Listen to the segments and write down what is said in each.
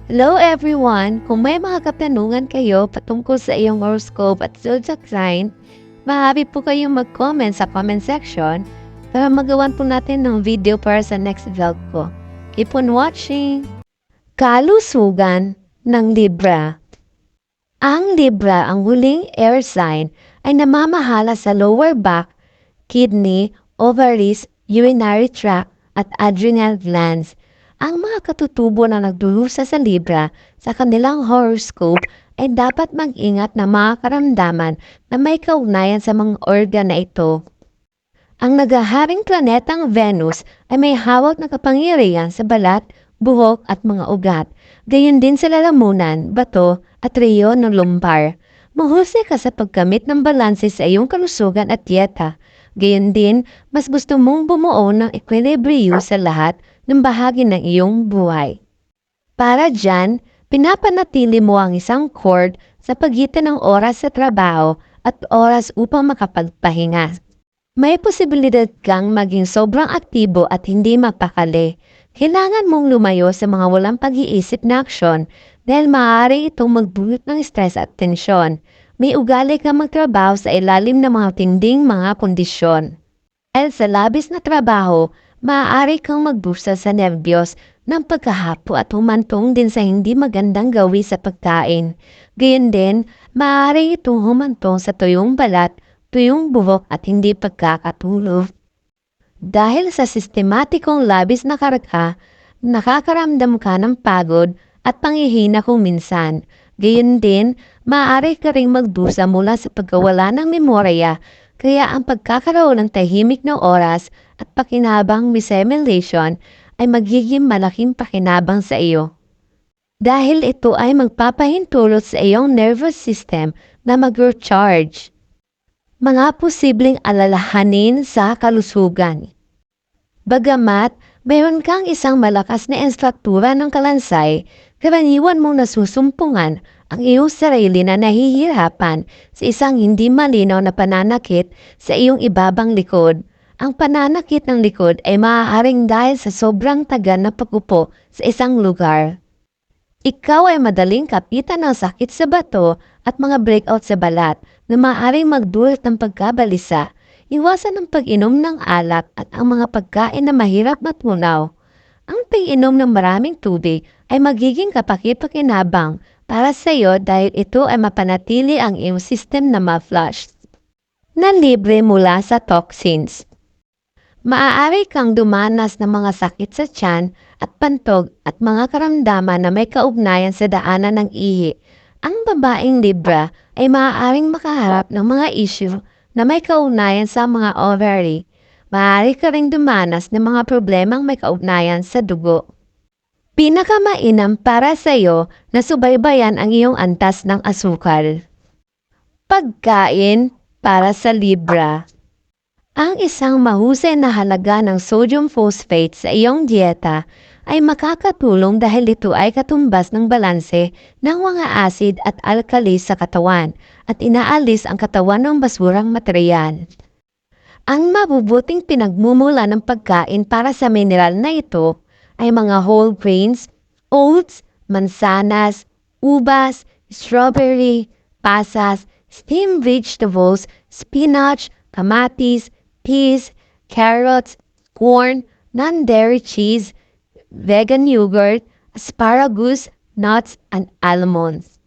Hello everyone! Kung may mga katanungan kayo patungkol sa iyong horoscope at zodiac sign, maaari po kayong mag-comment sa comment section para magawan po natin ng video para sa next vlog ko. Keep on watching! Kalusugan ng Libra. Ang Libra, ang huling air sign, ay namamahala sa lower back, kidney, ovaries, urinary tract, at adrenal glands. Ang mga katutubo na nagdurusa sa Libra sa kanilang horoscope ay dapat mag-ingat na mga karamdaman na may kaugnayan sa mga organ na ito. Ang naghaharing planetang Venus ay may hawak na kapangyarihan sa balat, buhok at mga ugat. Gayon din sa lalamunan, bato at reyon ng lumbar. Mahusay ka sa pagkamit ng balanse sa iyong kalusugan at dieta. Gayon din, mas gusto mong bumuo ng equilibrium sa lahat ng bahagi ng iyong buhay. Para dyan, pinapanatili mo ang isang chord sa pagitan ng oras sa trabaho at oras upang makapagpahinga. May posibilidad kang maging sobrang aktibo at hindi mapakali. Kailangan mong lumayo sa mga walang pag-iisip na aksyon dahil maaari itong magdulot ng stress at tensyon. May ugali kang magtrabaho sa ilalim ng mga tinding mga kondisyon. Dahil sa labis na trabaho, maaari kang magdusa sa nerbiyos ng pagkahapo at humantong din sa hindi magandang gawi sa pagkain. Gayon din, maaari itong humantong sa tuyong balat, tuyong buhok at hindi pagkakatulog. Dahil sa sistematikong labis na karga, nakakaramdam ka ng pagod at panghihina kung minsan. Gayon din, maaari ka ring magdusa mula sa pagkawala ng memorya, kaya ang pagkakaroon ng tahimik na oras at pakinabang missimulation ay magiging malaking pakinabang sa iyo. Dahil ito ay magpapahintulot sa iyong nervous system na mag-recharge. Mga posibleng alalahanin sa kalusugan. Bagamat mayroon kang isang malakas na estruktura ng kalansay, karaniwan mong nasusumpungan ang iyong sarili na nahihirapan sa isang hindi malinaw na pananakit sa iyong ibabang likod. Ang pananakit ng likod ay maaaring dahil sa sobrang tagal na pag-upo sa isang lugar. Ikaw ay madaling kapitan ng sakit sa bato at mga breakout sa balat na maaaring magdulot ng pagkabalisa. Iwasan ang pag-inom ng alak at ang mga pagkain na mahirap matunaw. Ang pag-inom ng maraming tubig ay magiging kapaki-pakinabang para sa iyo dahil ito ay mapanatili ang iyong system na ma-flush. Na libre mula sa toxins. Maaari kang dumanas ng mga sakit sa tiyan at pantog at mga karamdaman na may kaugnayan sa daanan ng ihi. Ang babaeng Libra ay maaaring makaharap ng mga issue na may kaugnayan sa mga ovary. Maaari ka ring dumanas ng mga problemang may kaugnayan sa dugo. Pinakamainam para sa iyo na subaybayan ang iyong antas ng asukal. Pagkain para sa Libra. Ang isang mahusay na halaga ng sodium phosphate sa iyong dieta ay makakatulong dahil ito ay katumbas ng balanse ng mga acid at alkali sa katawan at inaalis ang katawan ng basurang material. Ang mabubuting pinagmumula ng pagkain para sa mineral na ito ay mga whole grains, oats, mansanas, ubas, strawberry, pasas, steamed vegetables, spinach, kamatis, peas, carrots, corn, non-dairy cheese, vegan yogurt, asparagus, nuts, and almonds.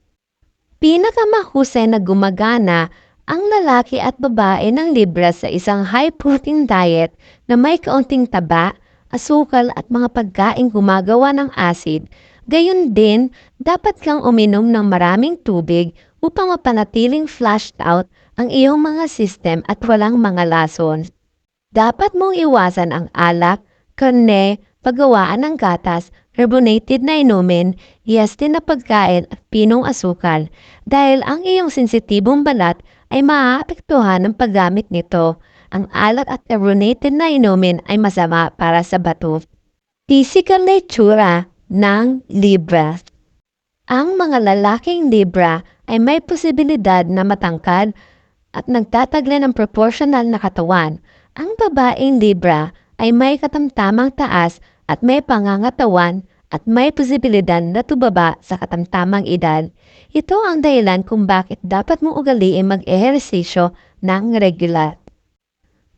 Pinakamahusay na gumagana ang lalaki at babae ng Libra sa isang high-protein diet na may kaunting taba, asukal at mga pagkaing gumagawa ng acid. Gayon din, dapat kang uminom ng maraming tubig upang mapanatiling flushed out ang iyong mga system at walang mga lason. Dapat mong iwasan ang alak, karne, paggawaan ng gatas, carbonated na inumin, yeste na pagkain at pinong asukal dahil ang iyong sensitibong balat ay maaapektuhan ng paggamit nito. Ang alak at carbonated na inumin ay masama para sa bato. Physical nature ng Libra. Ang mga lalaking Libra ay may posibilidad na matangkad at nagtataglan ng proportional na katawan. Ang babaeng Libra ay may katamtamang taas at may pangangatawan at may posibilidad na tubaba sa katamtamang edad. Ito ang dahilan kung bakit dapat mong ugaliin mag-ehersisyo ng regular.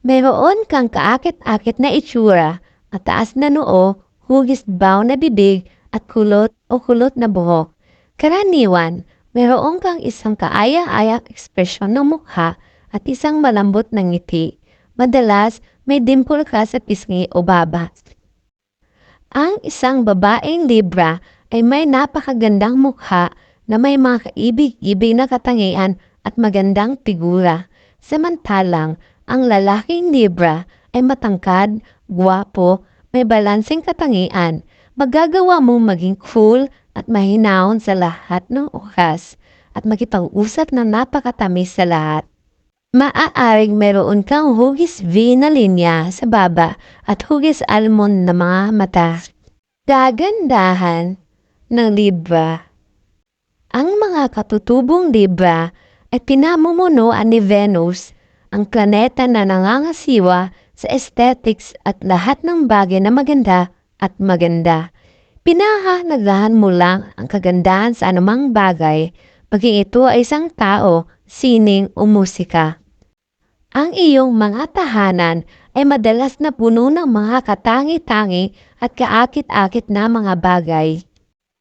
Meron kang kaakit-akit na itsura, mataas na noo, hugis baw na bibig at kulot o kulot na buhok. Karaniwan, meron kang isang kaaya-ayang ekspresyon ng mukha at isang malambot na ngiti. Madalas, may dimple ka sa pisngi o baba. Ang isang babaeng Libra ay may napakagandang mukha na may mga kaibig-ibig na katangian at magandang figura. Samantalang, ang lalaking Libra ay matangkad, gwapo, may balanseng katangian. Magagawa mong maging cool at mahinahon sa lahat ng oras at makipag-usap na napakatamis sa lahat. Maaaring meron kang hugis V na linya sa baba at hugis almond na mga mata. Kagandahan ng Libra. Ang mga katutubong Libra ay pinamumunuan ni Venus, ang planeta na nangangasiwa sa aesthetics at lahat ng bagay na maganda at maganda. Pinahahalagahan mo lang ang kagandahan sa anumang bagay, maging ito ay isang tao, sining o musika. Ang iyong mga tahanan ay madalas na puno ng mga katangi-tangi at kaakit-akit na mga bagay.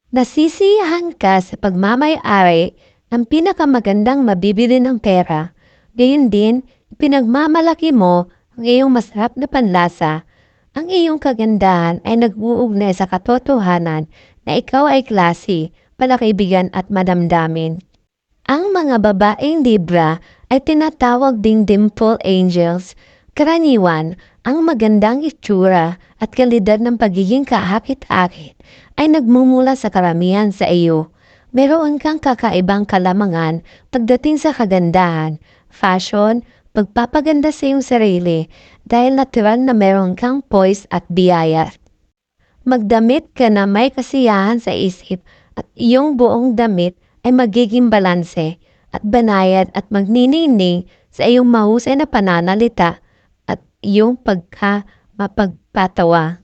Nasisiyahan ka sa pagmamay-ari ng pinakamagandang mabibili ng pera. Gayon din, pinagmamalaki mo ang iyong masarap na panlasa. Ang iyong kagandahan ay nag-uugnay sa katotohanan na ikaw ay klase, palakaibigan at madamdamin. Ang mga babaeng Libra ay tinatawag ding dimple angels. Karaniwan, ang magandang itsura at kalidad ng pagiging kaakit-akit ay nagmumula sa karamihan sa iyo. Meron kang kakaibang kalamangan pagdating sa kagandahan, fashion, pagpapaganda sa iyong sarili dahil natural na meron kang poise at biyaya. Magdamit ka na may kasiyahan sa isip at iyong buong damit ay magiging balanse at banayad at magniningning sa iyong mahusay na pananalita at iyong mapagpatawa.